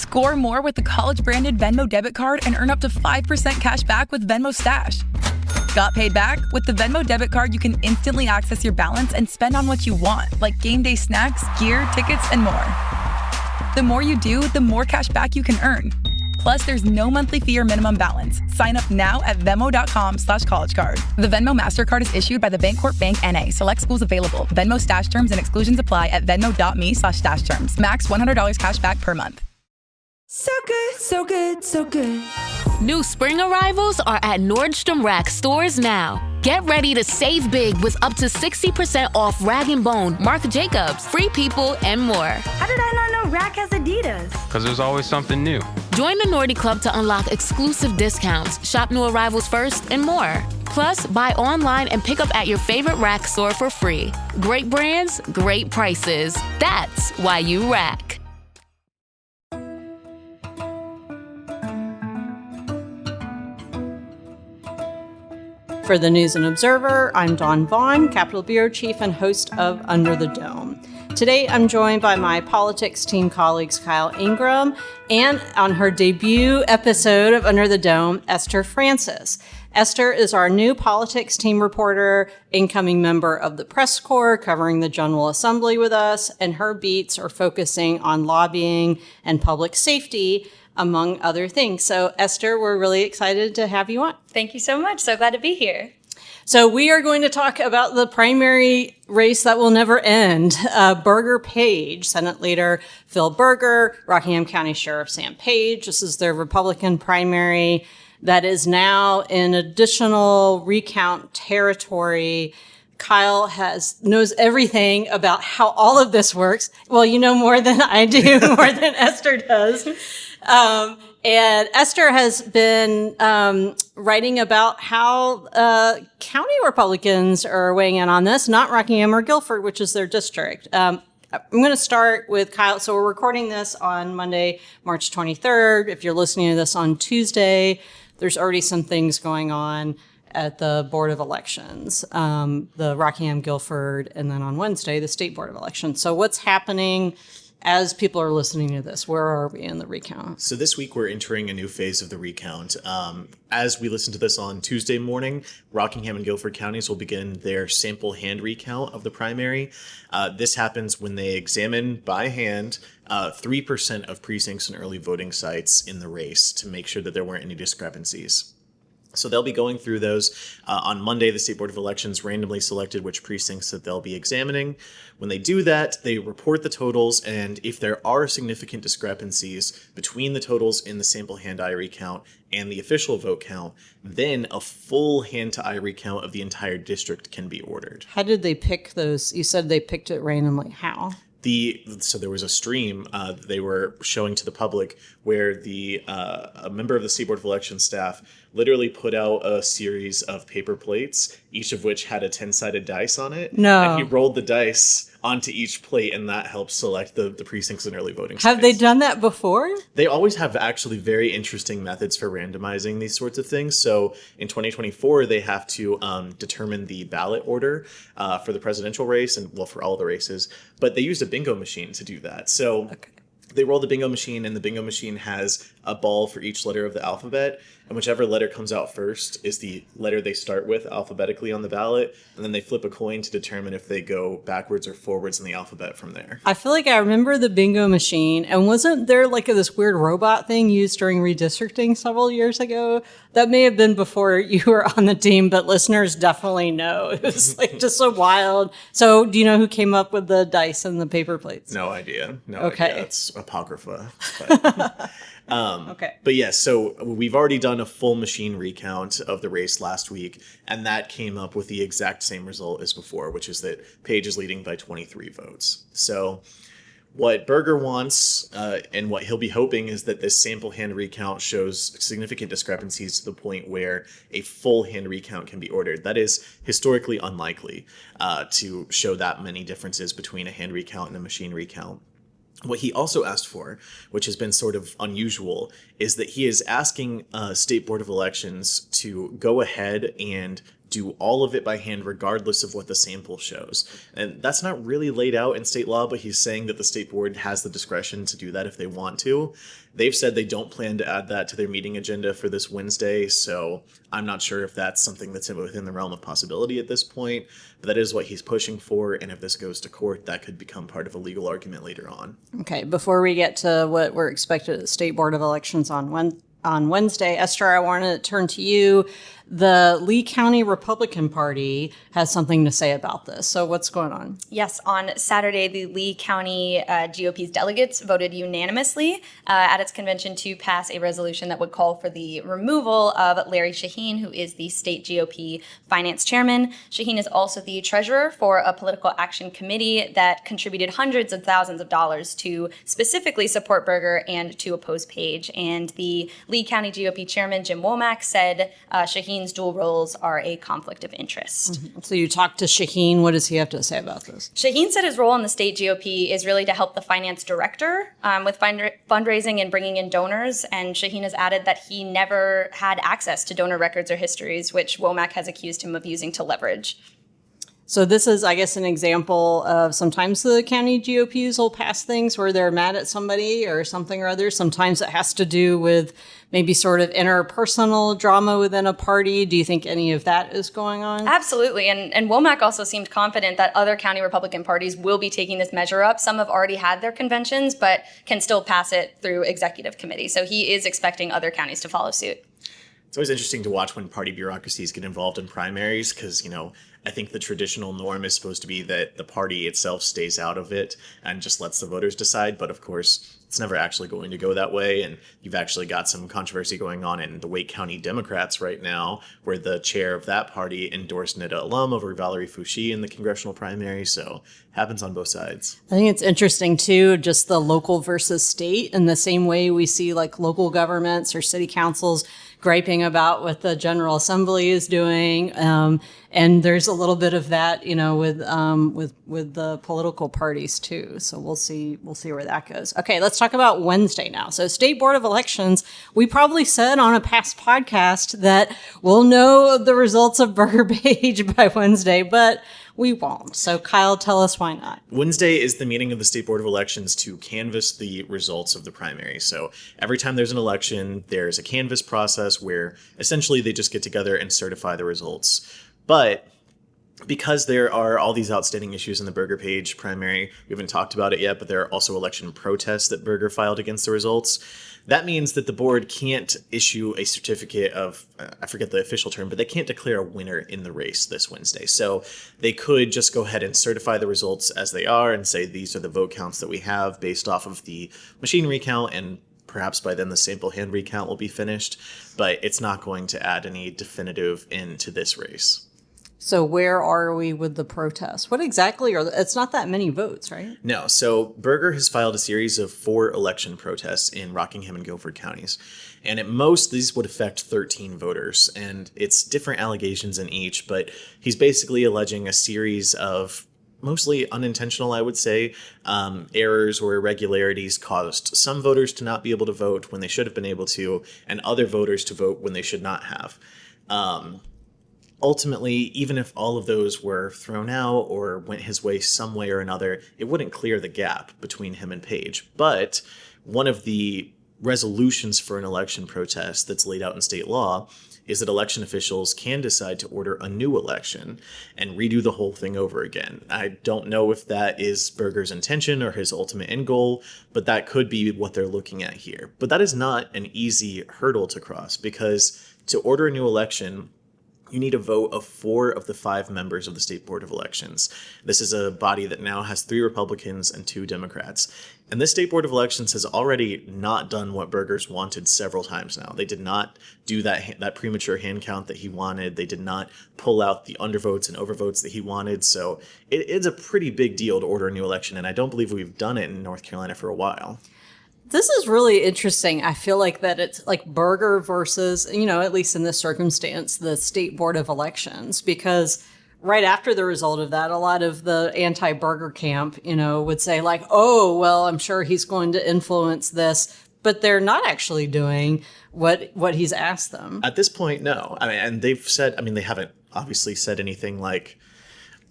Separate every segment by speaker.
Speaker 1: Score more with the college-branded Venmo debit card and earn up to 5% cash back with Venmo Stash. Got paid back? With the Venmo debit card, you can instantly access your balance and spend on what you want, like game day snacks, gear, tickets, and more. The more you do, the more cash back you can earn. Plus, there's no monthly fee or minimum balance. Sign up now at Venmo.com/collegecard. The Venmo MasterCard is issued by the Bancorp Bank N.A. Select schools available. Venmo Stash terms and exclusions apply at venmo.me/stash terms. Max $100 cash back per month.
Speaker 2: So good, so good, so good.
Speaker 3: New spring arrivals are at Nordstrom Rack stores now. Get ready to save big with up to 60% off Rag & Bone, Marc Jacobs, Free People, and more.
Speaker 2: How did I not know Rack has Adidas?
Speaker 4: Because there's always something new.
Speaker 3: Join the Nordy Club to unlock exclusive discounts, shop new arrivals first, and more. Plus, buy online and pick up at your favorite Rack store for free. Great brands, great prices. That's why you Rack.
Speaker 5: For the News and Observer, I'm Dawn Vaughan, Capitol Bureau Chief and host of Under the Dome. Today, I'm joined by my politics team colleagues Kyle Ingram and on her debut episode of Under the Dome, Esther Francis. Esther is our new politics team reporter, incoming member of the press corps, covering the General Assembly with us, and her beats are focusing on lobbying and public safety, among other things. So, Esther, we're really excited to have you on.
Speaker 6: Thank you so much. So glad to be here.
Speaker 5: So we are going to talk about the primary race that will never end. Berger Page, Senate Leader Phil Berger, Rockingham County Sheriff Sam Page. This is their Republican primary that is now in additional recount territory. Kyle knows everything about how all of this works. Well, you know more than I do, more than Esther does. And Esther has been writing about how county Republicans are weighing in on this, not Rockingham or Guilford, which is their district. I'm going to start with Kyle. So we're recording this on Monday, March 23rd. If you're listening to this on Tuesday, there's already some things going on at the Board of Elections, the Rockingham, Guilford, and then on Wednesday, the State Board of Elections. So what's happening as people are listening to this? Where are we in the recount?
Speaker 7: So this week we're entering a new phase of the recount. As we listen to this on Tuesday morning, Rockingham and Guilford counties will begin their sample hand recount of the primary. This happens when they examine by hand 3% of precincts and early voting sites in the race to make sure that there weren't any discrepancies. So they'll be going through those. On Monday, the State Board of Elections randomly selected which precincts that they'll be examining. When they do that, they report the totals, and if there are significant discrepancies between the totals in the sample hand-eye recount and the official vote count, then a full hand-to-eye recount of the entire district can be ordered.
Speaker 5: How did they pick those? You said they picked it randomly. How?
Speaker 7: So there was a stream they were showing to the public where a member of the State Board of Elections staff literally put out a series of paper plates, each of which had a 10-sided dice on it.
Speaker 5: No.
Speaker 7: And he rolled the dice onto each plate, and that helps select the precincts and early voting sites.
Speaker 5: Have they done that before?
Speaker 7: They always have actually very interesting methods for randomizing these sorts of things. So in 2024, they have to determine the ballot order for the presidential race and, well, for all the races. But they used a bingo machine to do that. So they roll the bingo machine, and the bingo machine has a ball for each letter of the alphabet. And whichever letter comes out first is the letter they start with alphabetically on the ballot. And then they flip a coin to determine if they go backwards or forwards in the alphabet from there.
Speaker 5: I feel like I remember the bingo machine. And wasn't there like this weird robot thing used during redistricting several years ago? That may have been before you were on the team, but listeners definitely know. It was like just so wild. So do you know who came up with the dice and the paper plates?
Speaker 7: No idea.
Speaker 5: Okay.
Speaker 7: Idea. It's apocrypha. But,
Speaker 5: okay.
Speaker 7: But yes, so we've already done a full machine recount of the race last week, and that came up with the exact same result as before, which is that Page is leading by 23 votes. So what Berger wants and what he'll be hoping is that this sample hand recount shows significant discrepancies to the point where a full hand recount can be ordered. That is historically unlikely to show that many differences between a hand recount and a machine recount. What he also asked for, which has been sort of unusual, is that he is asking State Board of Elections to go ahead and do all of it by hand regardless of what the sample shows. And that's not really laid out in state law, but he's saying that the state board has the discretion to do that if they want to. They've said they don't plan to add that to their meeting agenda for this Wednesday, so I'm not sure if that's something that's within the realm of possibility at this point, but that is what he's pushing for, and if this goes to court, that could become part of a legal argument later on.
Speaker 5: Okay, before we get to what we're expected at the State Board of Elections on Wednesday, Esther, I want to turn to you. The Lee County Republican Party has something to say about this. So what's going on?
Speaker 6: Yes, on Saturday, the Lee County GOP's delegates voted unanimously at its convention to pass a resolution that would call for the removal of Larry Shaheen, who is the state GOP finance chairman. Shaheen is also the treasurer for a political action committee that contributed hundreds of thousands of dollars to specifically support Berger and to oppose Page. And the Lee County GOP chairman, Jim Womack, said Shaheen's dual roles are a conflict of interest.
Speaker 5: Mm-hmm. So you talked to Shaheen. What does he have to say about this?
Speaker 6: Shaheen said his role in the state GOP is really to help the finance director with fundraising and bringing in donors. And Shaheen has added that he never had access to donor records or histories, which Womack has accused him of using to leverage.
Speaker 5: So this is, I guess, an example of sometimes the county GOPs will pass things where they're mad at somebody or something or other. Sometimes it has to do with maybe sort of interpersonal drama within a party. Do you think any of that is going on?
Speaker 6: Absolutely. And Womack also seemed confident that other county Republican parties will be taking this measure up. Some have already had their conventions, but can still pass it through executive committee. So he is expecting other counties to follow suit.
Speaker 7: It's always interesting to watch when party bureaucracies get involved in primaries because, I think the traditional norm is supposed to be that the party itself stays out of it and just lets the voters decide. But of course, it's never actually going to go that way. And you've actually got some controversy going on in the Wake County Democrats right now, where the chair of that party endorsed NIDA alum over Valerie Fouché in the congressional primary. So happens on both sides.
Speaker 5: I think it's interesting, too, just the local versus state in the same way we see like local governments or city councils griping about what the General Assembly is doing. And there's a little bit of that, with the political parties, too. So we'll see where that goes. Okay, let's talk about Wednesday now. So State Board of Elections, we probably said on a past podcast that we'll know the results of Berger Page by Wednesday, but we won't. So Kyle, tell us why not.
Speaker 7: Wednesday is the meeting of the State Board of Elections to canvass the results of the primary. So every time there's an election, there's a canvass process where essentially they just get together and certify the results. But because there are all these outstanding issues in the Berger Page primary, we haven't talked about it yet, but there are also election protests that Berger filed against the results. That means that the board can't issue a certificate of, I forget the official term, but they can't declare a winner in the race this Wednesday. So they could just go ahead and certify the results as they are and say these are the vote counts that we have based off of the machine recount, and perhaps by then the sample hand recount will be finished, but it's not going to add any definitive into this race.
Speaker 5: So where are we with the protests? What exactly it's not that many votes, right?
Speaker 7: No. So Berger has filed a series of 4 election protests in Rockingham and Guilford counties. And at most, these would affect 13 voters. And it's different allegations in each, but he's basically alleging a series of mostly unintentional, I would say, errors or irregularities caused some voters to not be able to vote when they should have been able to, and other voters to vote when they should not have. Ultimately, even if all of those were thrown out or went his way some way or another, it wouldn't clear the gap between him and Page. But one of the resolutions for an election protest that's laid out in state law is that election officials can decide to order a new election and redo the whole thing over again. I don't know if that is Berger's intention or his ultimate end goal, but that could be what they're looking at here. But that is not an easy hurdle to cross, because to order a new election, you need a vote of 4 of the 5 members of the State Board of Elections. This is a body that now has 3 Republicans and 2 Democrats. And this State Board of Elections has already not done what Berger's wanted several times now. They did not do that premature hand count that he wanted. They did not pull out the undervotes and overvotes that he wanted. So it's a pretty big deal to order a new election, and I don't believe we've done it in North Carolina for a while.
Speaker 5: This is really interesting. I feel like that it's like Berger versus, at least in this circumstance, the State Board of Elections, because right after the result of that, a lot of the anti-Berger camp, would say like, oh, well, I'm sure he's going to influence this, but they're not actually doing what he's asked them.
Speaker 7: At this point, no. And they've said, they haven't obviously said anything like,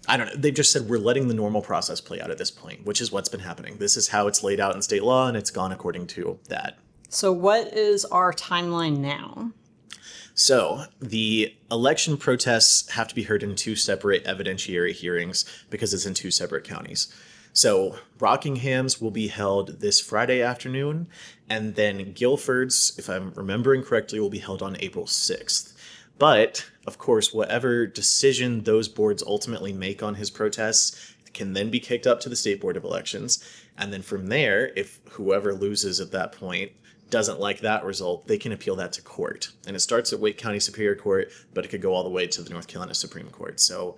Speaker 7: I don't know. They've just said we're letting the normal process play out at this point, which is what's been happening. This is how it's laid out in state law, and it's gone according to that.
Speaker 5: So what is our timeline now?
Speaker 7: So the election protests have to be heard in 2 separate evidentiary hearings because it's in 2 separate counties. So Rockingham's will be held this Friday afternoon, and then Guilford's, if I'm remembering correctly, will be held on April 6th. But, of course, whatever decision those boards ultimately make on his protests can then be kicked up to the State Board of Elections. And then from there, if whoever loses at that point doesn't like that result, they can appeal that to court. And it starts at Wake County Superior Court, but it could go all the way to the North Carolina Supreme Court. So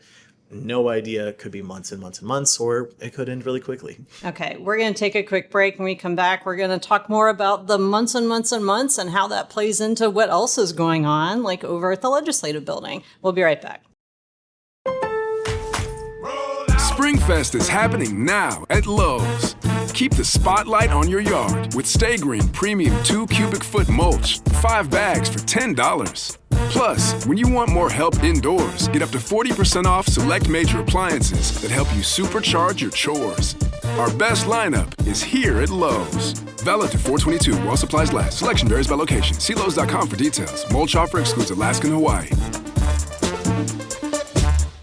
Speaker 7: no idea. It could be months and months and months, or it could end really quickly. Okay,
Speaker 5: we're going to take a quick break. When we come back, we're going to talk more about the months and months and months and how that plays into what else is going on, like over at the Legislative Building. We'll be right back.
Speaker 4: Springfest is happening now at Lowe's. Keep the spotlight on your yard with Stay Green Premium 2 cubic foot mulch, 5 bags for $10. Plus, when you want more help indoors, get up to 40% off select major appliances that help you supercharge your chores. Our best lineup is here at Lowe's. Valid to 4/22 while supplies last. Selection varies by location. See Lowe's.com for details. Mulch offer excludes Alaska and Hawaii.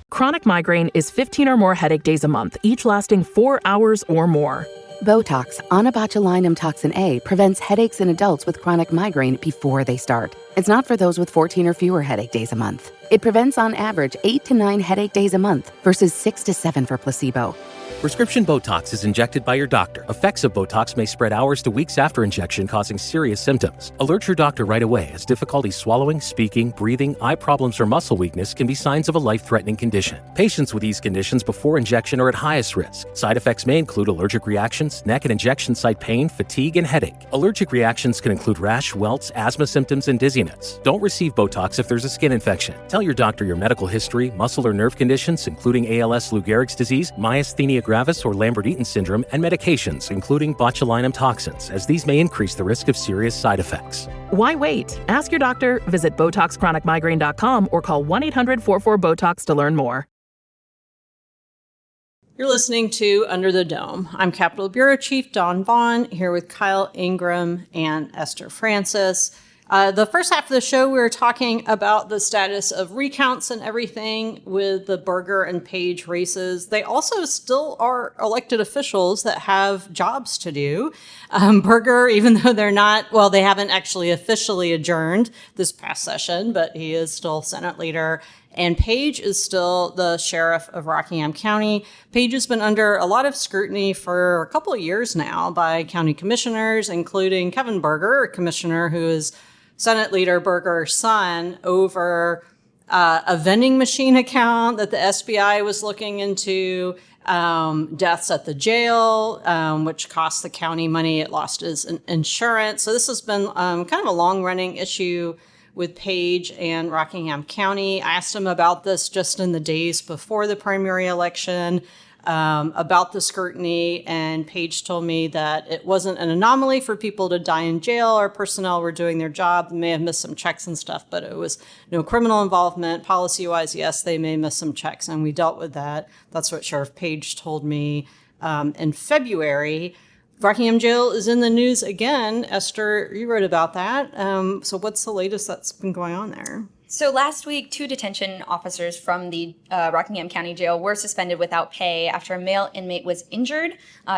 Speaker 8: Chronic migraine is 15 or more headache days a month, each lasting 4 hours or more.
Speaker 9: Botox, onabotulinum toxin A, prevents headaches in adults with chronic migraine before they start. It's not for those with 14 or fewer headache days a month. It prevents on average 8 to 9 headache days a month versus 6 to 7 for placebo.
Speaker 10: Prescription Botox is injected by your doctor. Effects of Botox may spread hours to weeks after injection, causing serious symptoms. Alert your doctor right away, as difficulty swallowing, speaking, breathing, eye problems, or muscle weakness can be signs of a life-threatening condition. Patients with these conditions before injection are at highest risk. Side effects may include allergic reactions, neck and injection site pain, fatigue, and headache. Allergic reactions can include rash, welts, asthma symptoms, and dizziness. Don't receive Botox if there's a skin infection. Tell your doctor your medical history, muscle or nerve conditions, including ALS, Lou Gehrig's disease, myasthenia gravis, or Lambert-Eaton syndrome, and medications, including botulinum toxins, as these may increase the risk of serious side effects.
Speaker 8: Why wait? Ask your doctor, visit BotoxChronicMigraine.com, or call 1-800-44-BOTOX to learn more.
Speaker 5: You're listening to Under the Dome. I'm Capitol Bureau Chief Dawn Vaughan, here with Kyle Ingram and Esther Francis. The first half of the show, we were talking about the status of recounts and everything with the Berger and Page races. They also still are elected officials that have jobs to do. Berger, even though they haven't actually officially adjourned this past session, but he is still Senate leader. And Page is still the sheriff of Rockingham County. Page has been under a lot of scrutiny for a couple of years now by county commissioners, including Kevin Berger, a commissioner who is Senate Leader Berger's son, over a vending machine account that the SBI was looking into, deaths at the jail, which cost the county money. It lost his insurance. So this has been kind of a long-running issue with Page and Rockingham County. I asked him about this just in the days before the primary election, about the scrutiny, and Page told me that it wasn't an anomaly for people to die in jail. Our personnel were doing their job. They may have missed some checks and stuff, but it was no criminal involvement. Policy-wise, yes, they may miss some checks, and we dealt with that. That's what Sheriff Page told me in February. Rockingham Jail is in the news again. Esther, you wrote about that. So what's the latest that's been going on there?
Speaker 6: So last week, 2 detention officers from the Rockingham County Jail were suspended without pay after a male inmate was injured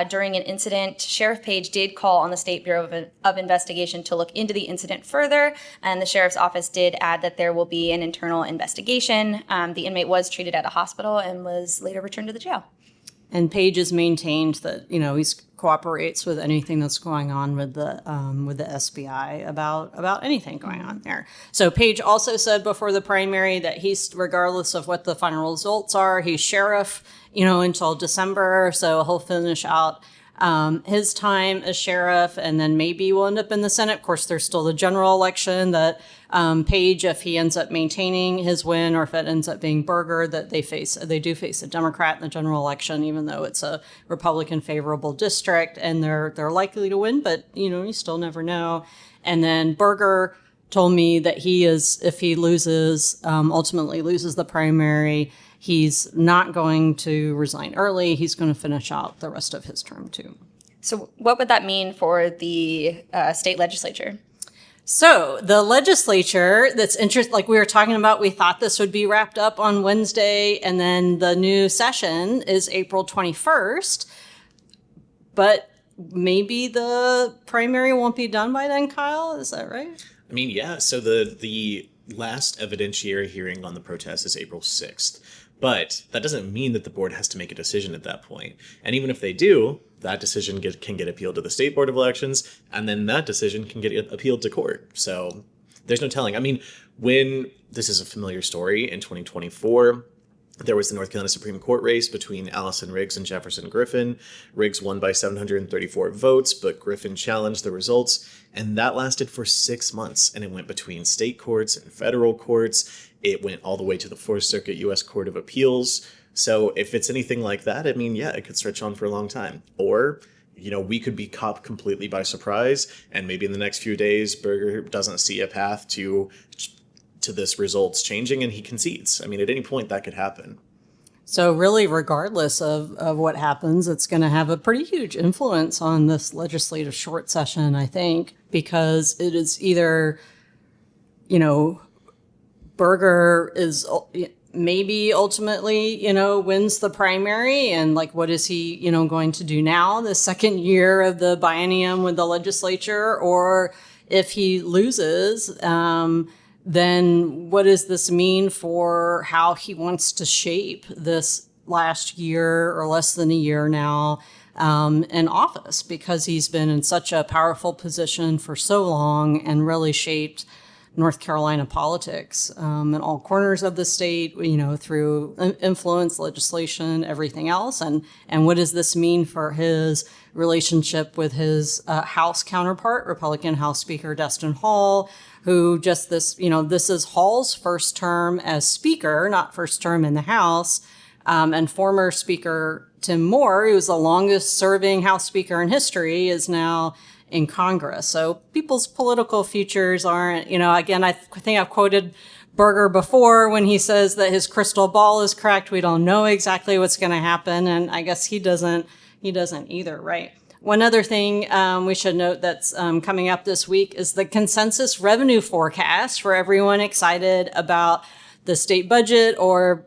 Speaker 6: during an incident. Sheriff Page did call on the State Bureau of Investigation to look into the incident further, and the sheriff's office did add that there will be an internal investigation. The inmate was treated at a hospital and was later returned to the jail.
Speaker 5: And Page has maintained that, he cooperates with anything that's going on with the SBI about anything going on there. So Page also said before the primary that he's, regardless of what the final results are, he's sheriff, until December. So he'll finish out his time as sheriff, and then maybe we'll end up in the Senate. Of course, there's still the general election that Page, if he ends up maintaining his win, or if it ends up being Berger, that they do face a Democrat in the general election, even though it's a Republican favorable district, and they're likely to win, but you still never know. And then Berger told me that if he loses, ultimately loses the primary, he's not going to resign early. He's going to finish out the rest of his term too.
Speaker 6: So what would that mean for the state legislature?
Speaker 5: So the legislature, like we were talking about, we thought this would be wrapped up on Wednesday, and then the new session is April 21st. But maybe the primary won't be done by then, Kyle? Is that right?
Speaker 7: I mean, yeah. So the last evidentiary hearing on the protest is April 6th. But that doesn't mean that the board has to make a decision at that point. And even if they do, that decision can get appealed to the State Board of Elections, and then that decision can get appealed to court. So there's no telling. I mean, this is a familiar story, in 2024, there was the North Carolina Supreme Court race between Allison Riggs and Jefferson Griffin. Riggs won by 734 votes, but Griffin challenged the results, and that lasted for 6 months, and it went between state courts and federal courts. It went all the way to the Fourth Circuit U.S. Court of Appeals. So if it's anything like that, I mean, yeah, it could stretch on for a long time. Or, we could be caught completely by surprise, and maybe in the next few days, Berger doesn't see a path to this results changing, and he concedes. I mean, at any point that could happen.
Speaker 5: So really, regardless of what happens, it's going to have a pretty huge influence on this legislative short session, I think, because it is either, Berger is maybe ultimately, wins the primary, and like, what is he, going to do now, the second year of the biennium with the legislature? Or if he loses, then what does this mean for how he wants to shape this last year or less than a year now in office? Because he's been in such a powerful position for so long and really shaped North Carolina politics in all corners of the state, through influence, legislation, everything else. And what does this mean for his relationship with his House counterpart, Republican House Speaker Destin Hall, who just this is Hall's first term as Speaker, not first term in the House, and former Speaker Tim Moore, who's the longest serving House Speaker in history, is now in Congress. So people's political futures aren't, again, I think I've quoted Berger before when he says that his crystal ball is cracked. We don't know exactly what's going to happen. And I guess he doesn't either, right? One other thing we should note that's coming up this week is the consensus revenue forecast for everyone excited about the state budget, or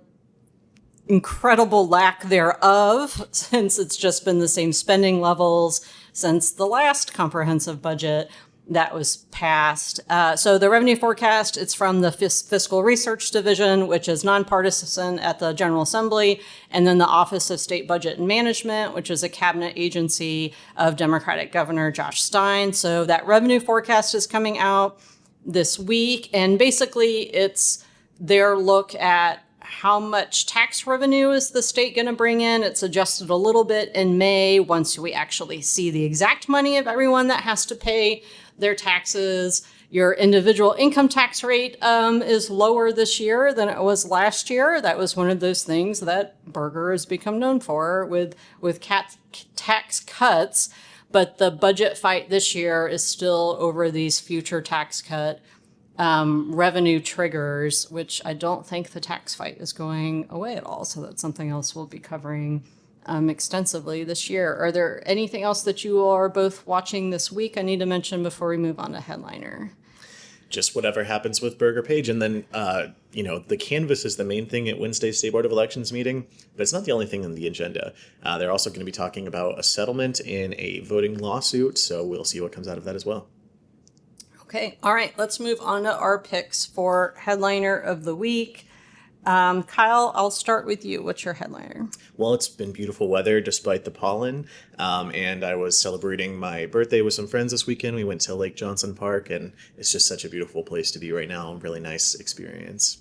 Speaker 5: incredible lack thereof, since it's just been the same spending levels since the last comprehensive budget that was passed. So the revenue forecast, it's from the Fiscal Research Division, which is nonpartisan at the General Assembly, and then the Office of State Budget and Management, which is a cabinet agency of Democratic Governor Josh Stein. So that revenue forecast is coming out this week, and basically it's their look at how much tax revenue is the state going to bring in. It's adjusted a little bit in May once we actually see the exact money of everyone that has to pay their taxes. Your individual income tax rate is lower this year than it was last year. That was one of those things that Berger has become known for with tax cuts. But the budget fight this year is still over these future tax cut revenue triggers, which I don't think the tax fight is going away at all. So that's something else we'll be covering extensively this year. Are there anything else that you are both watching this week I need to mention before we move on to Headliner?
Speaker 7: Just whatever happens with Berger Page. And then, the canvas is the main thing at Wednesday's State Board of Elections meeting, but it's not the only thing on the agenda. They're also going to be talking about a settlement in a voting lawsuit, so we'll see what comes out of that as well.
Speaker 5: Okay, all right, let's move on to our picks for Headliner of the Week. Kyle, I'll start with you. What's your headliner?
Speaker 7: Well, it's been beautiful weather despite the pollen, and I was celebrating my birthday with some friends this weekend. We went to Lake Johnson Park, and it's just such a beautiful place to be right now. Really nice experience.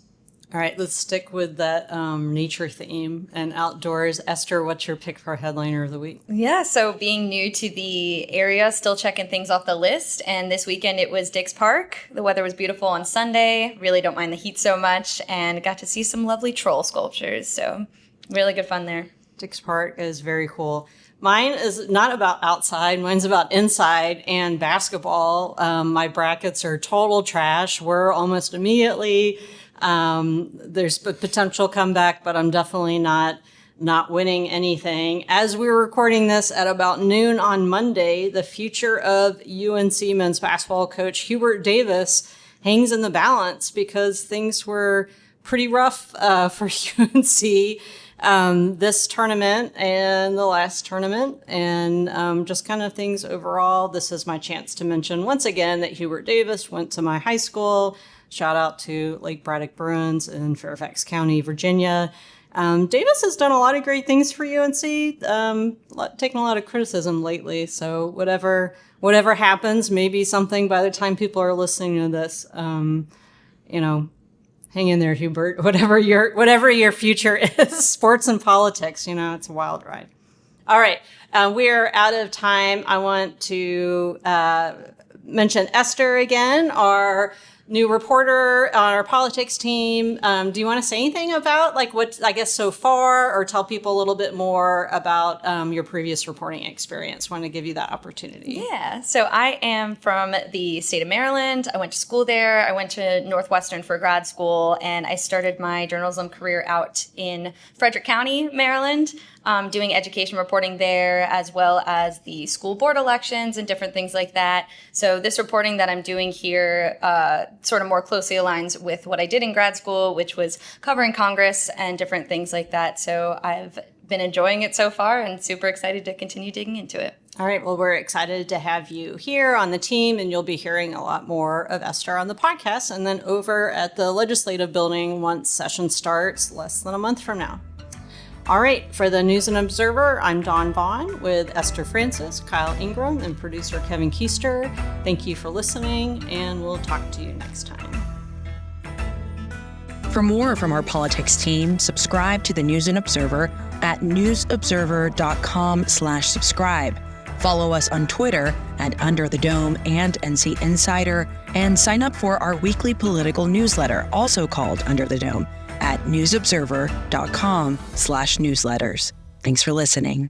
Speaker 5: All right, let's stick with that nature theme and outdoors. Esther, what's your pick for Headliner of the Week?
Speaker 6: Yeah, so being new to the area, still checking things off the list. And this weekend it was Dix Park. The weather was beautiful on Sunday. Really don't mind the heat so much. And got to see some lovely troll sculptures. So really good fun there.
Speaker 5: Dix Park is very cool. Mine is not about outside. Mine's about inside and basketball. My brackets are total trash. We're almost immediately. There's a potential comeback, but I'm definitely not winning anything. As we were recording this at about noon on Monday, the future of UNC men's basketball coach Hubert Davis hangs in the balance because things were pretty rough for UNC. This tournament and the last tournament, and just kind of things overall. This is my chance to mention once again that Hubert Davis went to my high school. Shout out to Lake Braddock Bruins in Fairfax County, Virginia. Davis has done a lot of great things for UNC, taken a lot of criticism lately. So whatever happens, maybe something by the time people are listening to this, hang in there, Hubert. Whatever your future is, sports and politics, it's a wild ride. All right, we're out of time. I want to mention Esther again, our new reporter on our politics team. Do you want to say anything about what, I guess, so far, or tell people a little bit more about your previous reporting experience? Want to give you that opportunity.
Speaker 6: Yeah. So I am from the state of Maryland. I went to school there. I went to Northwestern for grad school, and I started my journalism career out in Frederick County, Maryland, doing education reporting there, as well as the school board elections and different things like that. So this reporting that I'm doing here sort of more closely aligns with what I did in grad school, which was covering Congress and different things like that. So I've been enjoying it so far and super excited to continue digging into it.
Speaker 5: All right. Well, we're excited to have you here on the team, and you'll be hearing a lot more of Esther on the podcast and then over at the Legislative Building once session starts less than a month from now. All right, for the News and Observer, I'm Dawn Vaughan with Esther Francis, Kyle Ingram, and producer Kevin Keister. Thank you for listening, and we'll talk to you next time.
Speaker 11: For more from our politics team, subscribe to the News and Observer at newsobserver.com/subscribe. Follow us on Twitter at Under the Dome and NC Insider, and sign up for our weekly political newsletter, also called Under the Dome, at newsobserver.com/newsletters. Thanks for listening.